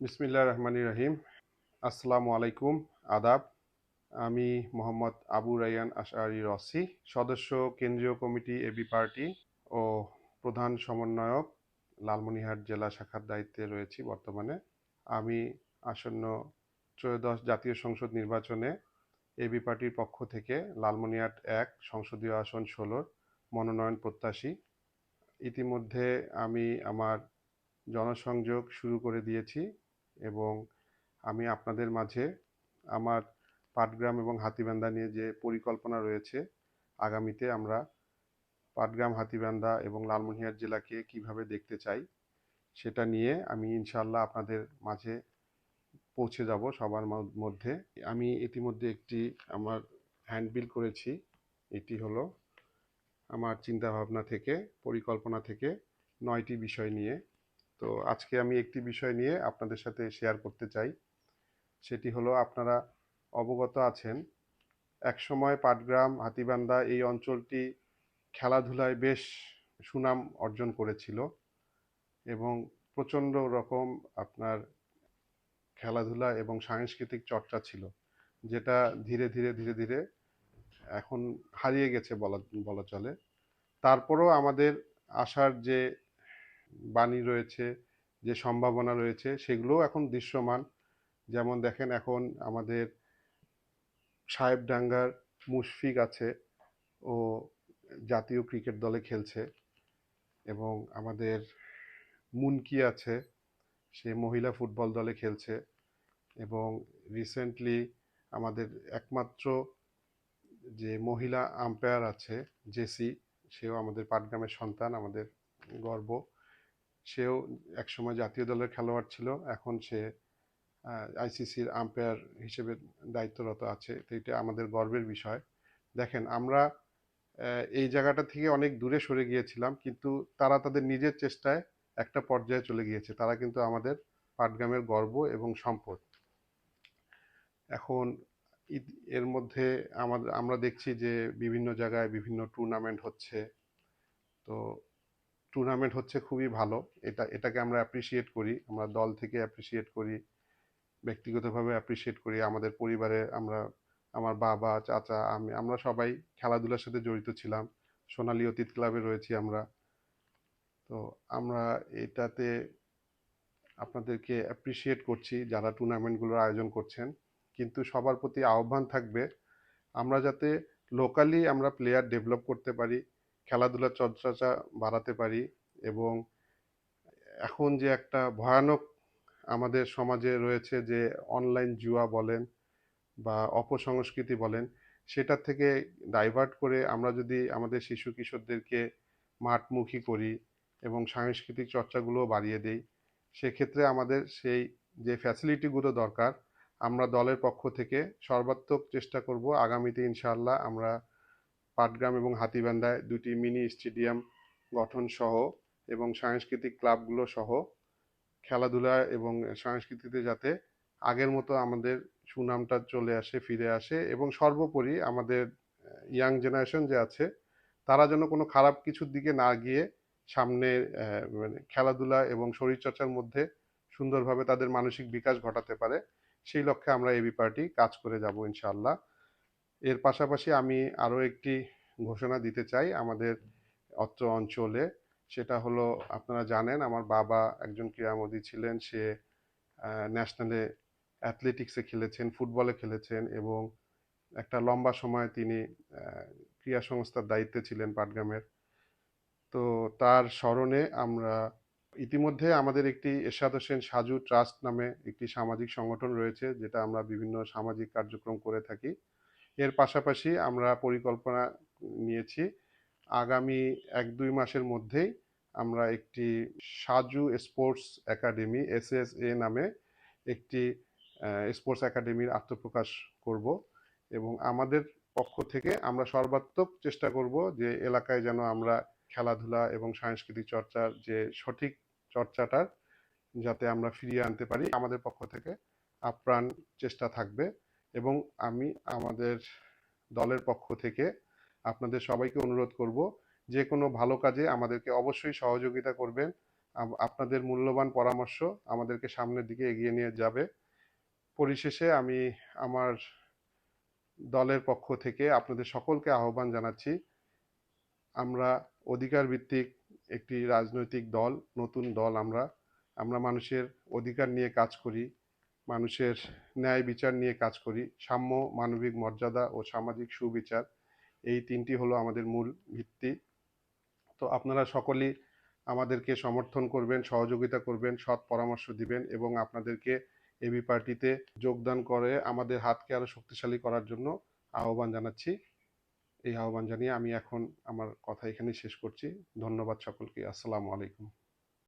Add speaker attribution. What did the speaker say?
Speaker 1: বিসমিল্লাহির রহমানির রহিম। আসসালামু আলাইকুম। আদাব। আমি মোহাম্মদ আবু রায়হান আশআরি রসি, সদস্য কেন্দ্রীয় কমিটি এবি পার্টি ও প্রধান সমন্বয়ক লালমনিরহাট জেলা শাখার দায়িত্বে রয়েছি বর্তমানে। আমি আসন্ন ত্রয়োদশ জাতীয় সংসদ নির্বাচনে এবি পার্টির পক্ষ থেকে লালমনিরহাট ১ সংসদীয় আসন ১৬-র মনোনয়ন প্রত্যাশী। ইতিমধ্যে আমি আমার জনসংযোগ শুরু করে দিয়েছি এবং আমি আপনাদের মাঝে আমার পাটগ্রাম এবং হাতীবান্ধা নিয়ে যে পরিকল্পনা রয়েছে, আগামীতে আমরা পাটগ্রাম, হাতীবান্ধা এবং লালমনিরহাট জেলাকে কিভাবে দেখতে চাই, সেটা নিয়ে আমি ইনশাআল্লাহ আপনাদের মাঝে পৌঁছে যাব সবার মধ্যে। আমি ইতিমধ্যে একটি আমার হ্যান্ডবিল করেছি। এটি হলো আমার চিন্তাভাবনা থেকে, পরিকল্পনা থেকে ৯টি বিষয় নিয়ে। তো আজকে আমি একটি বিষয় নিয়ে আপনাদের সাথে শেয়ার করতে চাই। সেটি হলো, আপনারা অবগত আছেন, একসময় পাটগ্রাম, হাতীবান্ধা এই অঞ্চলটি খেলাধুলায় বেশ সুনাম অর্জন করেছিল এবং প্রচণ্ড রকম আপনার খেলাধুলা এবং সাংস্কৃতিক চর্চা ছিল, যেটা ধীরে ধীরে ধীরে ধীরে এখন হারিয়ে গেছে বলা বলা চলে। তারপরেও আমাদের আশার যে বাণী রয়েছে, যে সম্ভাবনা রয়েছে, সেগুলোও এখন দৃশ্যমান। যেমন দেখেন, এখন আমাদের সাহেবডাঙ্গার মুশফিক আছে, ও জাতীয় ক্রিকেট দলে খেলছে, এবং আমাদের মুনকি আছে, সে মহিলা ফুটবল দলে খেলছে, এবং রিসেন্টলি আমাদের একমাত্র যে মহিলা আম্পায়ার আছে জেসি, সেও আমাদের পাটগ্রামের সন্তান, আমাদের গর্ব। সেও একসময় জাতীয় দলের খেলোয়াড় ছিল, এখন সে আইসিসির আম্পায়ার হিসেবে দায়িত্বরত আছে। তো এটা আমাদের গর্বের বিষয়। দেখেন, আমরা এই জায়গাটা থেকে অনেক দূরে সরে গিয়েছিলাম, কিন্তু তারা তাদের নিজের চেষ্টায় একটা পর্যায়ে চলে গিয়েছে। তারা কিন্তু আমাদের পাটগ্রামের গর্ব এবং সম্পদ। এখন এর মধ্যে আমরা দেখছি যে বিভিন্ন জায়গায় বিভিন্ন টুর্নামেন্ট হচ্ছে। তো টুর্নামেন্ট হচ্ছে খুবই ভালো, এটাকে আমরা অ্যাপ্রিসিয়েট করি, আমরা দল থেকে অ্যাপ্রিসিয়েট করি, ব্যক্তিগতভাবে অ্যাপ্রিসিয়েট করি। আমাদের পরিবারে আমরা, আমার বাবা, চাচা, আমরা সবাই খেলাধুলার সাথে জড়িত ছিলাম। সোনালী অতীত ক্লাবে রয়েছি আমরা। তো আমরা এটাতে আপনাদেরকে অ্যাপ্রিসিয়েট করছি যারা টুর্নামেন্টগুলোর আয়োজন করছেন। কিন্তু সবার প্রতি আহ্বান থাকবে, আমরা যাতে লোকালি আমরা প্লেয়ার ডেভেলপ করতে পারি, খেলাধুলার চর্চা বাড়াতে পারি, এবং এখন যে একটা ভয়ানক আমাদের সমাজে রয়েছে, যে অনলাইন জুয়া বলেন বা অপসংস্কৃতি বলেন, সেটার থেকে ডাইভার্ট করে আমরা যদি আমাদের শিশু কিশোরদেরকে মাঠমুখী করি এবং সাংস্কৃতিক চর্চাগুলো বাড়িয়ে দেই, সেক্ষেত্রে আমাদের সেই যে ফ্যাসিলিটিগুলো দরকার, আমরা দলের পক্ষ থেকে সর্বাত্মক চেষ্টা করব। আগামীতে ইনশাআল্লাহ আমরা পাটগ্রাম এবং হাতীবান্ধায় দুটি মিনি স্টেডিয়াম গঠন সহ এবং সাংস্কৃতিক ক্লাবগুলো সহ খেলাধুলা এবং সংস্কৃতিতে যাতে আগের মতো আমাদের সুনামটা চলে আসে, ফিরে আসে, এবং সর্বোপরি আমাদের ইয়াং জেনারেশন যে আছে, তারা যেন কোনো খারাপ কিছুর দিকে না গিয়ে সামনে মানে খেলাধুলা এবং শরীরচর্চার মধ্যে সুন্দরভাবে তাদের মানসিক বিকাশ ঘটাতে পারে, সেই লক্ষ্যে আমরা এবি পার্টি কাজ করে যাব ইনশাআল্লাহ। এর পাশাপাশি আমি আরও একটি ঘোষণা দিতে চাই আমাদের অত্র অঞ্চলে। সেটা হলো, আপনারা জানেন আমার বাবা একজন ক্রীড়ামোদী ছিলেন। সে ন্যাশনালে অ্যাথলেটিক্সে খেলেছেন, ফুটবলে খেলেছেন, এবং একটা লম্বা সময় তিনি ক্রীড়া সংস্থার দায়িত্বে ছিলেন পাটগ্রামের। তো তার স্মরণে আমরা ইতিমধ্যে আমাদের একটি এরশাদ হোসেন সাজু ট্রাস্ট নামে একটি সামাজিক সংগঠন রয়েছে, যেটা আমরা বিভিন্ন সামাজিক কার্যক্রম করে থাকি। এর পাশাপাশি আমরা পরিকল্পনা নিয়েছি, আগামী ১-২ মাসের মধ্যেই আমরা একটি সাজু স্পোর্টস একাডেমি, SSA নামে একটি স্পোর্টস একাডেমির আত্মপ্রকাশ করব, এবং আমাদের পক্ষ থেকে আমরা সর্বাত্মক চেষ্টা করব যে এলাকায় যেন আমরা খেলাধুলা এবং সাংস্কৃতিক চর্চার যে সঠিক চর্চাটার যাতে আমরা ফিরিয়ে আনতে পারি, আমাদের পক্ষ থেকে আপ্রাণ চেষ্টা থাকবে। এবং আমি আমাদের দলের পক্ষ থেকে আপনাদের সবাইকে অনুরোধ করব, যে কোনো ভালো কাজে আমাদেরকে অবশ্যই সহযোগিতা করবেন। আপনাদের মূল্যবান পরামর্শ আমাদেরকে সামনের দিকে এগিয়ে নিয়ে যাবে। পরিশেষে আমি আমার দলের পক্ষ থেকে আপনাদের সকলকে আহ্বান জানাচ্ছি, আমরা অধিকার ভিত্তিক একটি রাজনৈতিক দল, নতুন দল। আমরা মানুষের অধিকার নিয়ে কাজ করি, মানুষের ন্যায় বিচার নিয়ে কাজ করি, সাম্য, মানবিক মর্যাদা ও সামাজিক সুবিচার, এই তিনটি হলো আমাদের মূল ভিত্তি। তো আপনারা সকলেই আমাদেরকে সমর্থন করবেন, সহযোগিতা করবেন, সৎ পরামর্শ দিবেন এবং আপনাদেরকে এবি পার্টিতে যোগদান করে আমাদের হাতকে আরো শক্তিশালী করার জন্য আহ্বান জানাচ্ছি। এই আহ্বান জানিয়ে আমি এখন আমার কথা এখানেই শেষ করছি। ধন্যবাদ সকলকে। আসসালামু আলাইকুম।